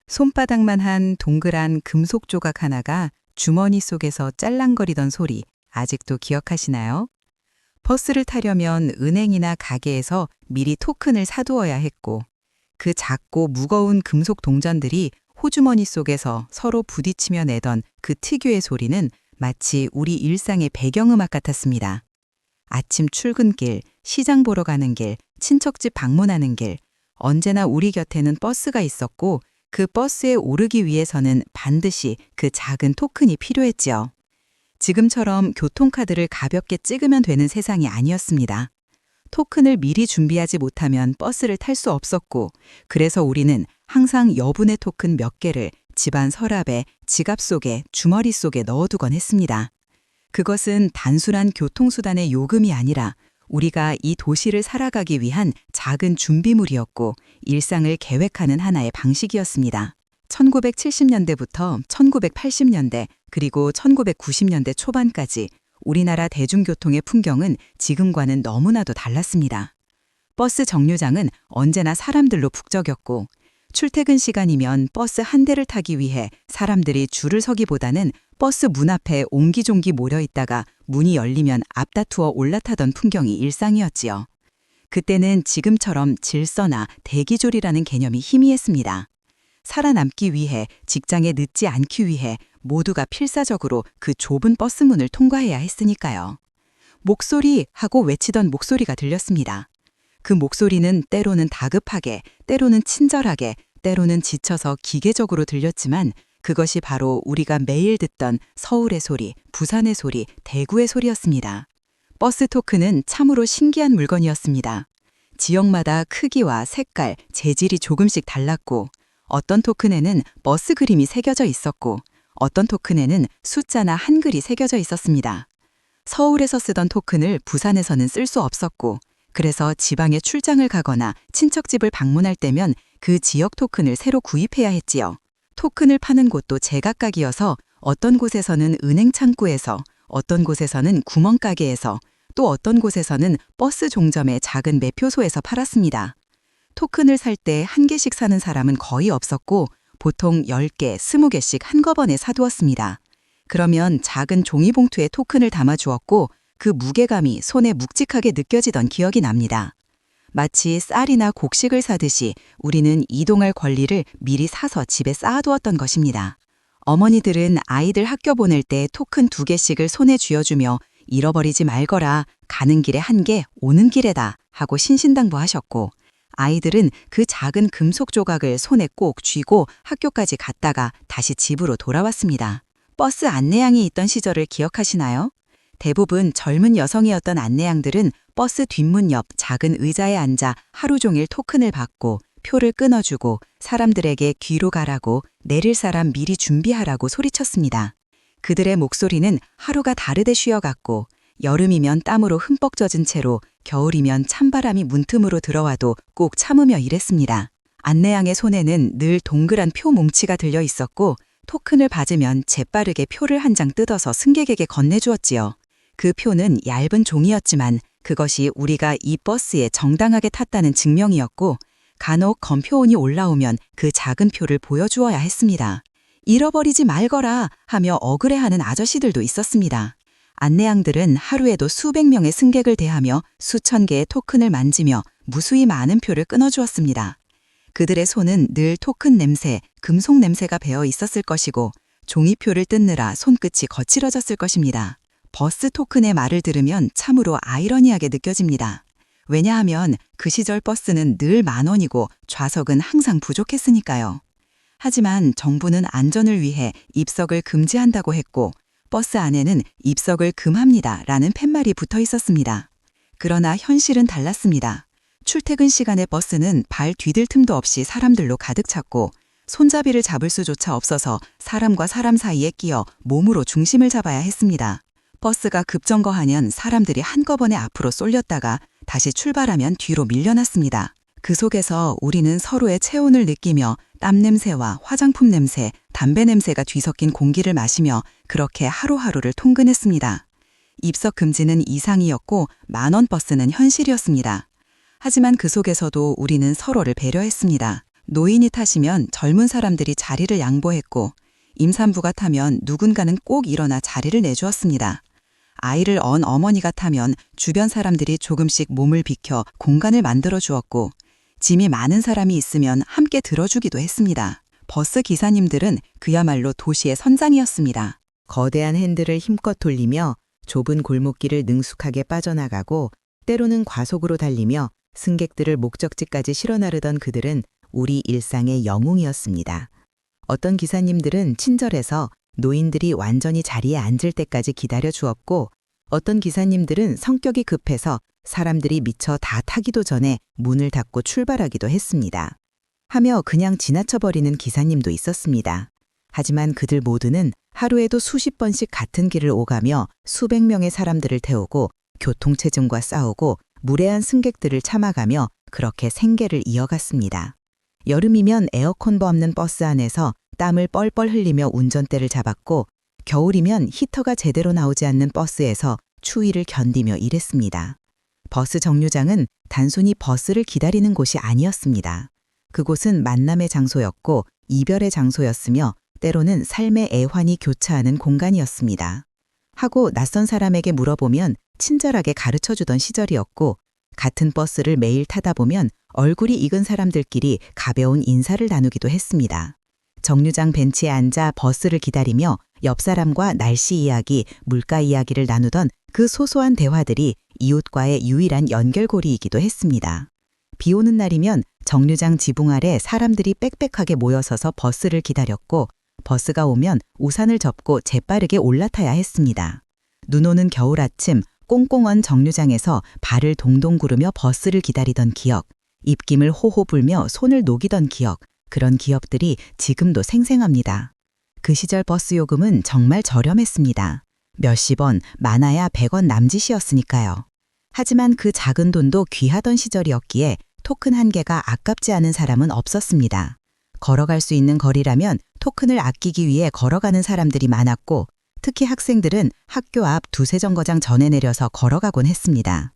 손바닥만 한 동그란 금속 조각 하나가 주머니 속에서 짤랑거리던 소리 아직도 기억하시나요? 버스를 타려면 은행이나 가게에서 미리 토큰을 사두어야 했고, 그 작고 무거운 금속 동전들이 호주머니 속에서 서로 부딪히며 내던 그 특유의 소리는 마치 우리 일상의 배경음악 같았습니다. 아침 출근길, 시장 보러 가는 길, 친척집 방문하는 길, 언제나 우리 곁에는 버스가 있었고, 그 버스에 오르기 위해서는 반드시 그 작은 토큰이 필요했지요. 지금처럼 교통카드를 가볍게 찍으면 되는 세상이 아니었습니다. 토큰을 미리 준비하지 못하면 버스를 탈 수 없었고, 그래서 우리는 항상 여분의 토큰 몇 개를 집안 서랍에, 지갑 속에, 주머니 속에 넣어두곤 했습니다. 그것은 단순한 교통수단의 요금이 아니라 우리가 이 도시를 살아가기 위한 작은 준비물이었고, 일상을 계획하는 하나의 방식이었습니다. 1970년대부터 1980년대 그리고 1990년대 초반까지 우리나라 대중교통의 풍경은 지금과는 너무나도 달랐습니다. 버스 정류장은 언제나 사람들로 북적였고, 출퇴근 시간이면 버스 한 대를 타기 위해 사람들이 줄을 서기보다는 버스 문 앞에 옹기종기 모여 있다가 문이 열리면 앞다투어 올라타던 풍경이 일상이었지요. 그때는 지금처럼 질서나 대기조리라는 개념이 희미했습니다. 살아남기 위해, 직장에 늦지 않기 위해 모두가 필사적으로 그 좁은 버스문을 통과해야 했으니까요. 목소리 하고 외치던 목소리가 들렸습니다. 그 목소리는 때로는 다급하게, 때로는 친절하게, 때로는 지쳐서 기계적으로 들렸지만 그것이 바로 우리가 매일 듣던 서울의 소리, 부산의 소리, 대구의 소리였습니다. 버스 토큰은 참으로 신기한 물건이었습니다. 지역마다 크기와 색깔, 재질이 조금씩 달랐고, 어떤 토큰에는 버스 그림이 새겨져 있었고, 어떤 토큰에는 숫자나 한글이 새겨져 있었습니다. 서울에서 쓰던 토큰을 부산에서는 쓸 수 없었고, 그래서 지방에 출장을 가거나 친척집을 방문할 때면 그 지역 토큰을 새로 구입해야 했지요. 토큰을 파는 곳도 제각각이어서 어떤 곳에서는 은행 창구에서, 어떤 곳에서는 구멍가게에서, 또 어떤 곳에서는 버스 종점의 작은 매표소에서 팔았습니다. 토큰을 살 때 한 개씩 사는 사람은 거의 없었고 보통 10개, 20개씩 한꺼번에 사두었습니다. 그러면 작은 종이봉투에 토큰을 담아주었고 그 무게감이 손에 묵직하게 느껴지던 기억이 납니다. 마치 쌀이나 곡식을 사듯이 우리는 이동할 권리를 미리 사서 집에 쌓아두었던 것입니다. 어머니들은 아이들 학교 보낼 때 토큰 2개씩을 손에 쥐어주며 잃어버리지 말거라, 가는 길에 1개, 오는 길에다 하고 신신당부하셨고, 아이들은 그 작은 금속 조각을 손에 꼭 쥐고 학교까지 갔다가 다시 집으로 돌아왔습니다. 버스 안내양이 있던 시절을 기억하시나요? 대부분 젊은 여성이었던 안내양들은 버스 뒷문 옆 작은 의자에 앉아 하루 종일 토큰을 받고 표를 끊어주고 사람들에게 귀로 가라고, 내릴 사람 미리 준비하라고 소리쳤습니다. 그들의 목소리는 하루가 다르게 쉬어갔고, 여름이면 땀으로 흠뻑 젖은 채로, 겨울이면 찬바람이 문틈으로 들어와도 꼭 참으며 일했습니다. 안내양의 손에는 늘 동그란 표 뭉치가 들려 있었고, 토큰을 받으면 재빠르게 표를 한 장 뜯어서 승객에게 건네주었지요. 그 표는 얇은 종이였지만 그것이 우리가 이 버스에 정당하게 탔다는 증명이었고, 간혹 검표온이 올라오면 그 작은 표를 보여주어야 했습니다. 잃어버리지 말거라 하며 억울해하는 아저씨들도 있었습니다. 안내양들은 하루에도 수백 명의 승객을 대하며 수천 개의 토큰을 만지며 무수히 많은 표를 끊어주었습니다. 그들의 손은 늘 토큰 냄새, 금속 냄새가 배어 있었을 것이고 종이표를 뜯느라 손끝이 거칠어졌을 것입니다. 버스 토큰의 말을 들으면 참으로 아이러니하게 느껴집니다. 왜냐하면 그 시절 버스는 늘 10,000원이고 좌석은 항상 부족했으니까요. 하지만 정부는 안전을 위해 입석을 금지한다고 했고 버스 안에는 입석을 금합니다 라는 팻말이 붙어 있었습니다. 그러나 현실은 달랐습니다. 출퇴근 시간의 버스는 발 디딜 틈도 없이 사람들로 가득 찼고 손잡이를 잡을 수조차 없어서 사람과 사람 사이에 끼어 몸으로 중심을 잡아야 했습니다. 버스가 급정거하면 사람들이 한꺼번에 앞으로 쏠렸다가 다시 출발하면 뒤로 밀려났습니다. 그 속에서 우리는 서로의 체온을 느끼며 땀 냄새와 화장품 냄새, 담배 냄새가 뒤섞인 공기를 마시며 그렇게 하루하루를 통근했습니다. 입석 금지는 이상이었고 10,000원 버스는 현실이었습니다. 하지만 그 속에서도 우리는 서로를 배려했습니다. 노인이 타시면 젊은 사람들이 자리를 양보했고, 임산부가 타면 누군가는 꼭 일어나 자리를 내주었습니다. 아이를 언 어머니가 타면 주변 사람들이 조금씩 몸을 비켜 공간을 만들어 주었고, 짐이 많은 사람이 있으면 함께 들어주기도 했습니다. 버스 기사님들은 그야말로 도시의 선장이었습니다. 거대한 핸들을 힘껏 돌리며 좁은 골목길을 능숙하게 빠져나가고, 때로는 과속으로 달리며 승객들을 목적지까지 실어 나르던 그들은 우리 일상의 영웅이었습니다. 어떤 기사님들은 친절해서 노인들이 완전히 자리에 앉을 때까지 기다려 주었고, 어떤 기사님들은 성격이 급해서 사람들이 미처 다 타기도 전에 문을 닫고 출발하기도 했습니다. 하며 그냥 지나쳐버리는 기사님도 있었습니다. 하지만 그들 모두는 하루에도 수십 번씩 같은 길을 오가며 수백 명의 사람들을 태우고 교통체증과 싸우고 무례한 승객들을 참아가며 그렇게 생계를 이어갔습니다. 여름이면 에어컨도 없는 버스 안에서 땀을 뻘뻘 흘리며 운전대를 잡았고, 겨울이면 히터가 제대로 나오지 않는 버스에서 추위를 견디며 일했습니다. 버스 정류장은 단순히 버스를 기다리는 곳이 아니었습니다. 그곳은 만남의 장소였고 이별의 장소였으며 때로는 삶의 애환이 교차하는 공간이었습니다. 하고 낯선 사람에게 물어보면 친절하게 가르쳐주던 시절이었고, 같은 버스를 매일 타다 보면 얼굴이 익은 사람들끼리 가벼운 인사를 나누기도 했습니다. 정류장 벤치에 앉아 버스를 기다리며 옆 사람과 날씨 이야기, 물가 이야기를 나누던 그 소소한 대화들이 이웃과의 유일한 연결고리이기도 했습니다. 비 오는 날이면 정류장 지붕 아래 사람들이 빽빽하게 모여서서 버스를 기다렸고, 버스가 오면 우산을 접고 재빠르게 올라타야 했습니다. 눈 오는 겨울 아침 꽁꽁 언 정류장에서 발을 동동 구르며 버스를 기다리던 기억, 입김을 호호 불며 손을 녹이던 기억, 그런 기억들이 지금도 생생합니다. 그 시절 버스 요금은 정말 저렴했습니다. 몇십 원, 많아야 100원 남짓이었으니까요. 하지만 그 작은 돈도 귀하던 시절이었기에 토큰 한 개가 아깝지 않은 사람은 없었습니다. 걸어갈 수 있는 거리라면 토큰을 아끼기 위해 걸어가는 사람들이 많았고, 특히 학생들은 학교 앞 두세 정거장 전에 내려서 걸어가곤 했습니다.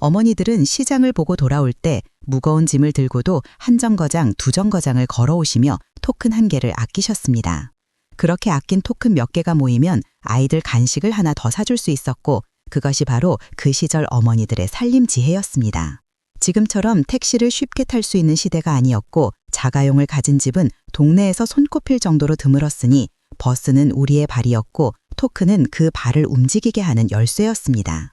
어머니들은 시장을 보고 돌아올 때 무거운 짐을 들고도 한 정거장, 두 정거장을 걸어오시며 토큰 한 개를 아끼셨습니다. 그렇게 아낀 토큰 몇 개가 모이면 아이들 간식을 하나 더 사줄 수 있었고, 그것이 바로 그 시절 어머니들의 살림 지혜였습니다. 지금처럼 택시를 쉽게 탈 수 있는 시대가 아니었고, 자가용을 가진 집은 동네에서 손꼽힐 정도로 드물었으니 버스는 우리의 발이었고, 토큰은 그 발을 움직이게 하는 열쇠였습니다.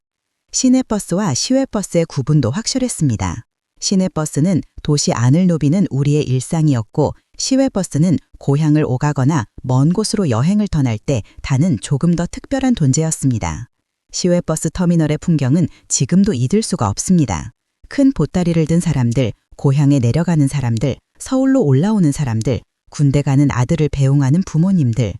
시내버스와 시외버스의 구분도 확실했습니다. 시내버스는 도시 안을 누비는 우리의 일상이었고, 시외버스는 고향을 오가거나 먼 곳으로 여행을 떠날 때 타는 조금 더 특별한 존재였습니다. 시외버스 터미널의 풍경은 지금도 잊을 수가 없습니다. 큰 보따리를 든 사람들, 고향에 내려가는 사람들, 서울로 올라오는 사람들, 군대 가는 아들을 배웅하는 부모님들,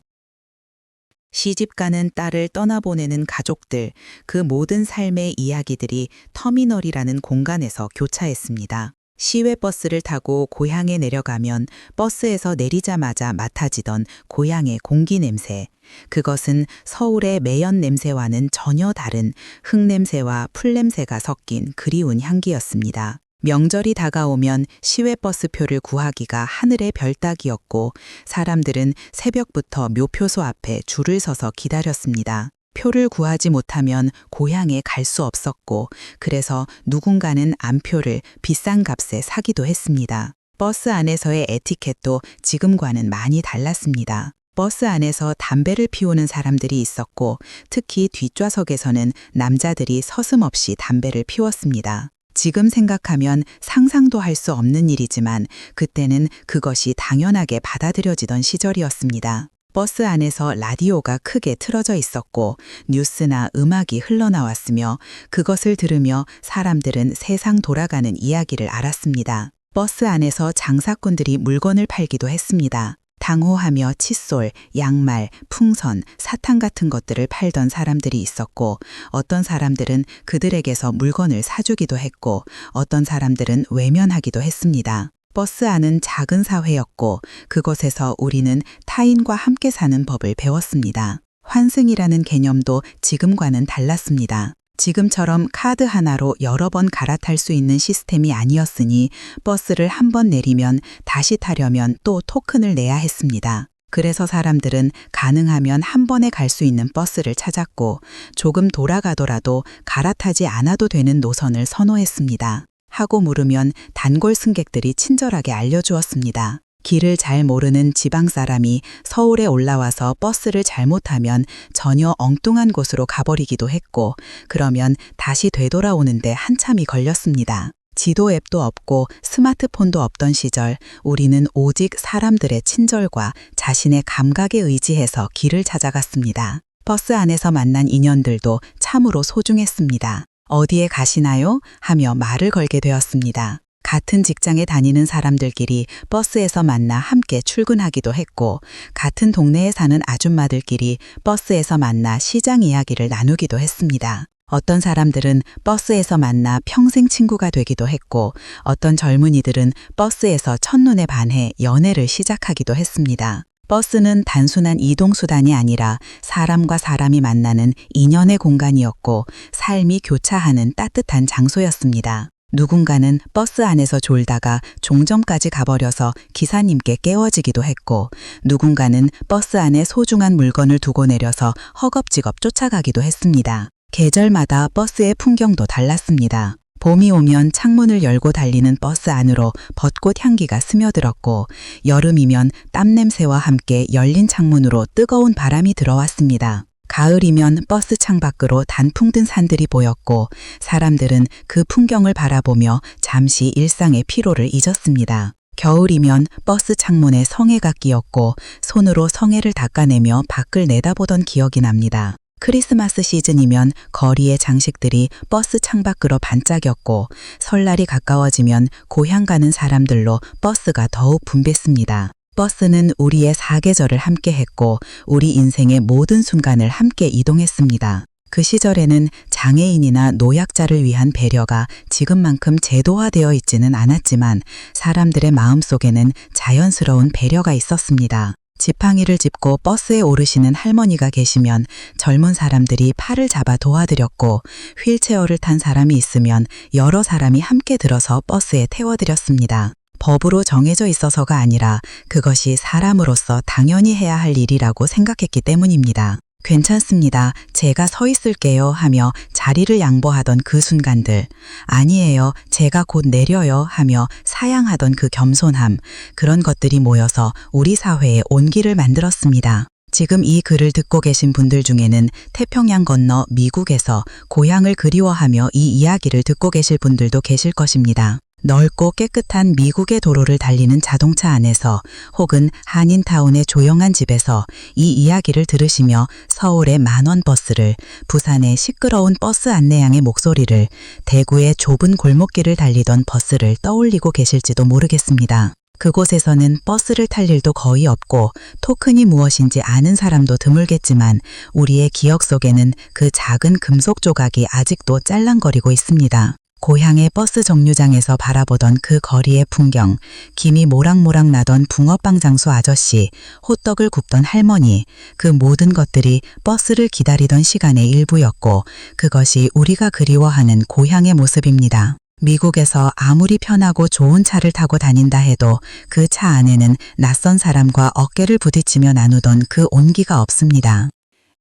시집 가는 딸을 떠나보내는 가족들, 그 모든 삶의 이야기들이 터미널이라는 공간에서 교차했습니다. 시외버스를 타고 고향에 내려가면 버스에서 내리자마자 맡아지던 고향의 공기 냄새, 그것은 서울의 매연 냄새와는 전혀 다른 흙냄새와 풀냄새가 섞인 그리운 향기였습니다. 명절이 다가오면 시외버스표를 구하기가 하늘의 별 따기였고, 사람들은 새벽부터 묘표소 앞에 줄을 서서 기다렸습니다. 표를 구하지 못하면 고향에 갈 수 없었고, 그래서 누군가는 암표를 비싼 값에 사기도 했습니다. 버스 안에서의 에티켓도 지금과는 많이 달랐습니다. 버스 안에서 담배를 피우는 사람들이 있었고, 특히 뒷좌석에서는 남자들이 서슴없이 담배를 피웠습니다. 지금 생각하면 상상도 할 수 없는 일이지만 그때는 그것이 당연하게 받아들여지던 시절이었습니다. 버스 안에서 라디오가 크게 틀어져 있었고 뉴스나 음악이 흘러나왔으며 그것을 들으며 사람들은 세상 돌아가는 이야기를 알았습니다. 버스 안에서 장사꾼들이 물건을 팔기도 했습니다. 당호하며 칫솔, 양말, 풍선, 사탕 같은 것들을 팔던 사람들이 있었고, 어떤 사람들은 그들에게서 물건을 사주기도 했고, 어떤 사람들은 외면하기도 했습니다. 버스 안은 작은 사회였고, 그곳에서 우리는 타인과 함께 사는 법을 배웠습니다. 환승이라는 개념도 지금과는 달랐습니다. 지금처럼 카드 하나로 여러 번 갈아탈 수 있는 시스템이 아니었으니 버스를 한 번 내리면 다시 타려면 또 토큰을 내야 했습니다. 그래서 사람들은 가능하면 한 번에 갈 수 있는 버스를 찾았고 조금 돌아가더라도 갈아타지 않아도 되는 노선을 선호했습니다. 하고 물으면 단골 승객들이 친절하게 알려주었습니다. 길을 잘 모르는 지방 사람이 서울에 올라와서 버스를 잘못하면 전혀 엉뚱한 곳으로 가버리기도 했고 그러면 다시 되돌아오는데 한참이 걸렸습니다. 지도 앱도 없고 스마트폰도 없던 시절 우리는 오직 사람들의 친절과 자신의 감각에 의지해서 길을 찾아갔습니다. 버스 안에서 만난 인연들도 참으로 소중했습니다. 어디에 가시나요? 하며 말을 걸게 되었습니다. 같은 직장에 다니는 사람들끼리 버스에서 만나 함께 출근하기도 했고 같은 동네에 사는 아줌마들끼리 버스에서 만나 시장 이야기를 나누기도 했습니다. 어떤 사람들은 버스에서 만나 평생 친구가 되기도 했고 어떤 젊은이들은 버스에서 첫눈에 반해 연애를 시작하기도 했습니다. 버스는 단순한 이동수단이 아니라 사람과 사람이 만나는 인연의 공간이었고 삶이 교차하는 따뜻한 장소였습니다. 누군가는 버스 안에서 졸다가 종점까지 가버려서 기사님께 깨워지기도 했고 누군가는 버스 안에 소중한 물건을 두고 내려서 허겁지겁 쫓아가기도 했습니다. 계절마다 버스의 풍경도 달랐습니다. 봄이 오면 창문을 열고 달리는 버스 안으로 벚꽃 향기가 스며들었고 여름이면 땀 냄새와 함께 열린 창문으로 뜨거운 바람이 들어왔습니다. 가을이면 버스 창 밖으로 단풍 든 산들이 보였고 사람들은 그 풍경을 바라보며 잠시 일상의 피로를 잊었습니다. 겨울이면 버스 창문에 성에가 끼었고 손으로 성에를 닦아내며 밖을 내다보던 기억이 납니다. 크리스마스 시즌이면 거리의 장식들이 버스 창밖으로 반짝였고 설날이 가까워지면 고향 가는 사람들로 버스가 더욱 붐볐습니다. 버스는 우리의 사계절을 함께 했고 우리 인생의 모든 순간을 함께 이동했습니다. 그 시절에는 장애인이나 노약자를 위한 배려가 지금만큼 제도화되어 있지는 않았지만 사람들의 마음속에는 자연스러운 배려가 있었습니다. 지팡이를 짚고 버스에 오르시는 할머니가 계시면 젊은 사람들이 팔을 잡아 도와드렸고 휠체어를 탄 사람이 있으면 여러 사람이 함께 들어서 버스에 태워드렸습니다. 법으로 정해져 있어서가 아니라 그것이 사람으로서 당연히 해야 할 일이라고 생각했기 때문입니다. 괜찮습니다. 제가 서 있을게요 하며 자리를 양보하던 그 순간들, 아니에요. 제가 곧 내려요 하며 사양하던 그 겸손함, 그런 것들이 모여서 우리 사회에 온기를 만들었습니다. 지금 이 글을 듣고 계신 분들 중에는 태평양 건너 미국에서 고향을 그리워하며 이 이야기를 듣고 계실 분들도 계실 것입니다. 넓고 깨끗한 미국의 도로를 달리는 자동차 안에서 혹은 한인타운의 조용한 집에서 이 이야기를 들으시며 서울의 만원 버스를, 부산의 시끄러운 버스 안내양의 목소리를, 대구의 좁은 골목길을 달리던 버스를 떠올리고 계실지도 모르겠습니다. 그곳에서는 버스를 탈 일도 거의 없고 토큰이 무엇인지 아는 사람도 드물겠지만 우리의 기억 속에는 그 작은 금속 조각이 아직도 짤랑거리고 있습니다. 고향의 버스 정류장에서 바라보던 그 거리의 풍경, 김이 모락모락 나던 붕어빵 장수 아저씨, 호떡을 굽던 할머니, 그 모든 것들이 버스를 기다리던 시간의 일부였고 그것이 우리가 그리워하는 고향의 모습입니다. 미국에서 아무리 편하고 좋은 차를 타고 다닌다 해도 그 차 안에는 낯선 사람과 어깨를 부딪히며 나누던 그 온기가 없습니다.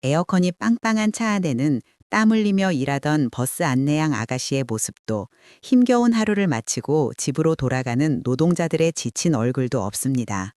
에어컨이 빵빵한 차 안에는 땀 흘리며 일하던 버스 안내양 아가씨의 모습도 힘겨운 하루를 마치고 집으로 돌아가는 노동자들의 지친 얼굴도 없습니다.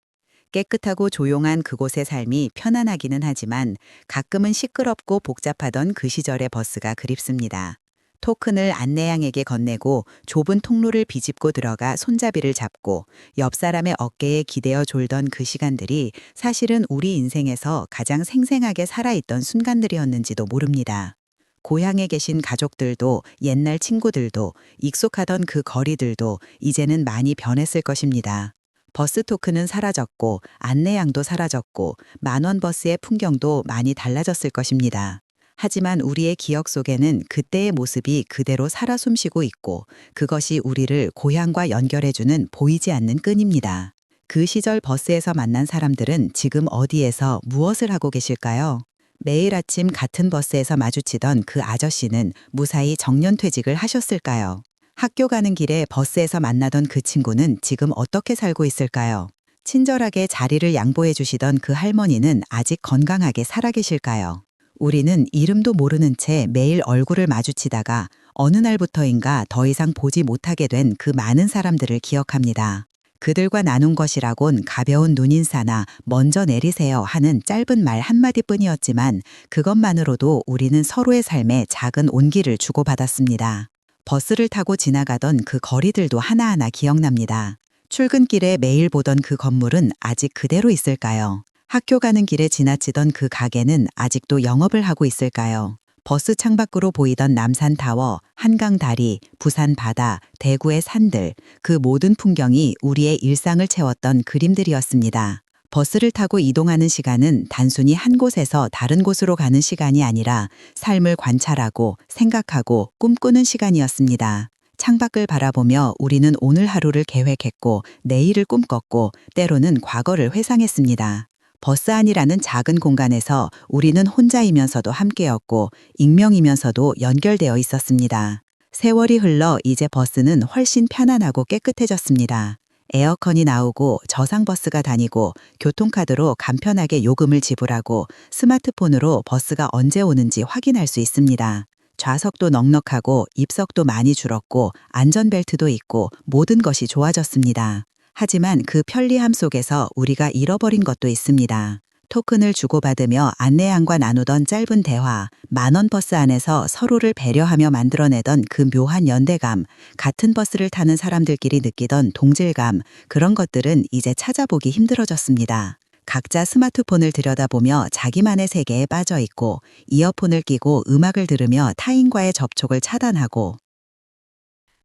깨끗하고 조용한 그곳의 삶이 편안하기는 하지만 가끔은 시끄럽고 복잡하던 그 시절의 버스가 그립습니다. 토큰을 안내양에게 건네고 좁은 통로를 비집고 들어가 손잡이를 잡고 옆 사람의 어깨에 기대어 졸던 그 시간들이 사실은 우리 인생에서 가장 생생하게 살아있던 순간들이었는지도 모릅니다. 고향에 계신 가족들도 옛날 친구들도 익숙하던 그 거리들도 이제는 많이 변했을 것입니다. 버스 토큰은 사라졌고 안내양도 사라졌고 만원 버스의 풍경도 많이 달라졌을 것입니다. 하지만 우리의 기억 속에는 그때의 모습이 그대로 살아 숨쉬고 있고 그것이 우리를 고향과 연결해주는 보이지 않는 끈입니다. 그 시절 버스에서 만난 사람들은 지금 어디에서 무엇을 하고 계실까요? 매일 아침 같은 버스에서 마주치던 그 아저씨는 무사히 정년퇴직을 하셨을까요? 학교 가는 길에 버스에서 만나던 그 친구는 지금 어떻게 살고 있을까요? 친절하게 자리를 양보해 주시던 그 할머니는 아직 건강하게 살아계실까요? 우리는 이름도 모르는 채 매일 얼굴을 마주치다가 어느 날부터인가 더 이상 보지 못하게 된 그 많은 사람들을 기억합니다. 그들과 나눈 것이라곤 가벼운 눈인사나 먼저 내리세요 하는 짧은 말 한마디뿐이었지만 그것만으로도 우리는 서로의 삶에 작은 온기를 주고받았습니다. 버스를 타고 지나가던 그 거리들도 하나하나 기억납니다. 출근길에 매일 보던 그 건물은 아직 그대로 있을까요? 학교 가는 길에 지나치던 그 가게는 아직도 영업을 하고 있을까요? 버스 창밖으로 보이던 남산타워, 한강다리, 부산 바다, 대구의 산들, 그 모든 풍경이 우리의 일상을 채웠던 그림들이었습니다. 버스를 타고 이동하는 시간은 단순히 한 곳에서 다른 곳으로 가는 시간이 아니라 삶을 관찰하고 생각하고 꿈꾸는 시간이었습니다. 창밖을 바라보며 우리는 오늘 하루를 계획했고 내일을 꿈꿨고 때로는 과거를 회상했습니다. 버스 안이라는 작은 공간에서 우리는 혼자이면서도 함께였고 익명이면서도 연결되어 있었습니다. 세월이 흘러 이제 버스는 훨씬 편안하고 깨끗해졌습니다. 에어컨이 나오고 저상버스가 다니고 교통카드로 간편하게 요금을 지불하고 스마트폰으로 버스가 언제 오는지 확인할 수 있습니다. 좌석도 넉넉하고 입석도 많이 줄었고 안전벨트도 있고 모든 것이 좋아졌습니다. 하지만 그 편리함 속에서 우리가 잃어버린 것도 있습니다. 토큰을 주고받으며 안내양과 나누던 짧은 대화, 만원 버스 안에서 서로를 배려하며 만들어내던 그 묘한 연대감, 같은 버스를 타는 사람들끼리 느끼던 동질감, 그런 것들은 이제 찾아보기 힘들어졌습니다. 각자 스마트폰을 들여다보며 자기만의 세계에 빠져 있고 이어폰을 끼고 음악을 들으며 타인과의 접촉을 차단하고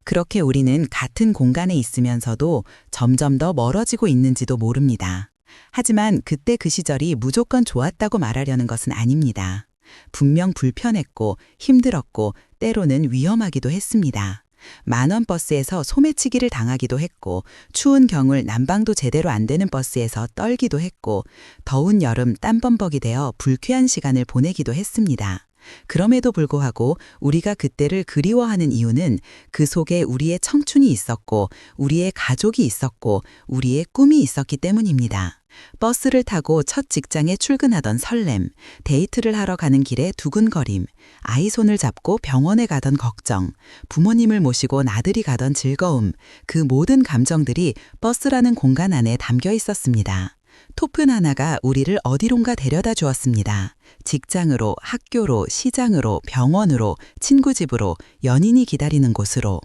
그렇게 우리는 같은 공간에 있으면서도 점점 더 멀어지고 있는지도 모릅니다. 하지만 그때 그 시절이 무조건 좋았다고 말하려는 것은 아닙니다. 분명 불편했고 힘들었고 때로는 위험하기도 했습니다. 만원 버스에서 소매치기를 당하기도 했고 추운 겨울 난방도 제대로 안 되는 버스에서 떨기도 했고 더운 여름 땀범벅이 되어 불쾌한 시간을 보내기도 했습니다. 그럼에도 불구하고 우리가 그때를 그리워하는 이유는 그 속에 우리의 청춘이 있었고 우리의 가족이 있었고 우리의 꿈이 있었기 때문입니다. 버스를 타고 첫 직장에 출근하던 설렘, 데이트를 하러 가는 길에 두근거림, 아이 손을 잡고 병원에 가던 걱정, 부모님을 모시고 나들이 가던 즐거움, 그 모든 감정들이 버스라는 공간 안에 담겨 있었습니다. 토큰 하나가 우리를 어디론가 데려다 주었습니다. 직장으로, 학교로, 시장으로, 병원으로, 친구 집으로, 연인이 기다리는 곳으로.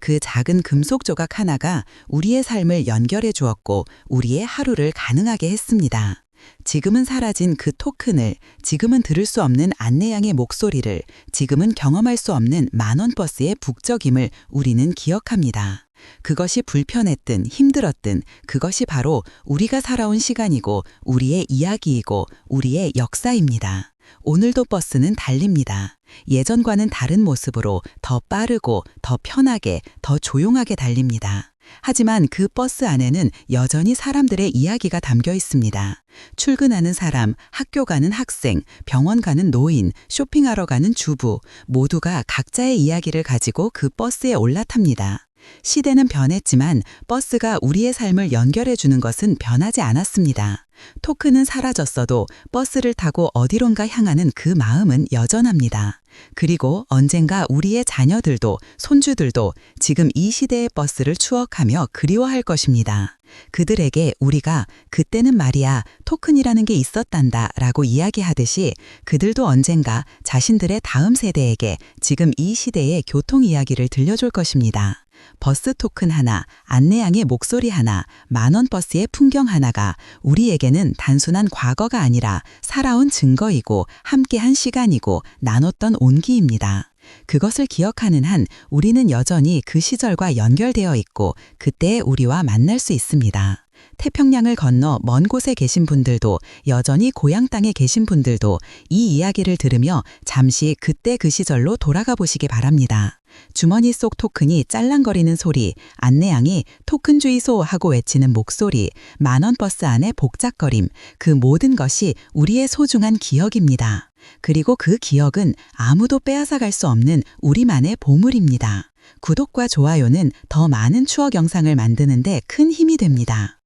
그 작은 금속 조각 하나가 우리의 삶을 연결해 주었고 우리의 하루를 가능하게 했습니다. 지금은 사라진 그 토큰을, 지금은 들을 수 없는 안내양의 목소리를, 지금은 경험할 수 없는 만원 버스의 북적임을 우리는 기억합니다. 그것이 불편했든 힘들었든 그것이 바로 우리가 살아온 시간이고 우리의 이야기이고 우리의 역사입니다. 오늘도 버스는 달립니다. 예전과는 다른 모습으로 더 빠르고 더 편하게 더 조용하게 달립니다. 하지만 그 버스 안에는 여전히 사람들의 이야기가 담겨 있습니다. 출근하는 사람, 학교 가는 학생, 병원 가는 노인, 쇼핑하러 가는 주부 모두가 각자의 이야기를 가지고 그 버스에 올라탑니다. 시대는 변했지만 버스가 우리의 삶을 연결해 주는 것은 변하지 않았습니다. 토큰은 사라졌어도 버스를 타고 어디론가 향하는 그 마음은 여전합니다. 그리고 언젠가 우리의 자녀들도 손주들도 지금 이 시대의 버스를 추억하며 그리워할 것입니다. 그들에게 우리가 그때는 말이야 토큰이라는 게 있었단다 라고 이야기하듯이 그들도 언젠가 자신들의 다음 세대에게 지금 이 시대의 교통 이야기를 들려줄 것입니다. 버스 토큰 하나, 안내양의 목소리 하나, 만원 버스의 풍경 하나가 우리에게는 단순한 과거가 아니라 살아온 증거이고 함께한 시간이고 나눴던 온기입니다. 그것을 기억하는 한 우리는 여전히 그 시절과 연결되어 있고 그때의 우리와 만날 수 있습니다. 태평양을 건너 먼 곳에 계신 분들도 여전히 고향 땅에 계신 분들도 이 이야기를 들으며 잠시 그때 그 시절로 돌아가 보시기 바랍니다. 주머니 속 토큰이 짤랑거리는 소리, 안내양이 토큰 주의소 하고 외치는 목소리, 만원 버스 안의 복작거림, 그 모든 것이 우리의 소중한 기억입니다. 그리고 그 기억은 아무도 빼앗아 갈 수 없는 우리만의 보물입니다. 구독과 좋아요는 더 많은 추억 영상을 만드는데 큰 힘이 됩니다.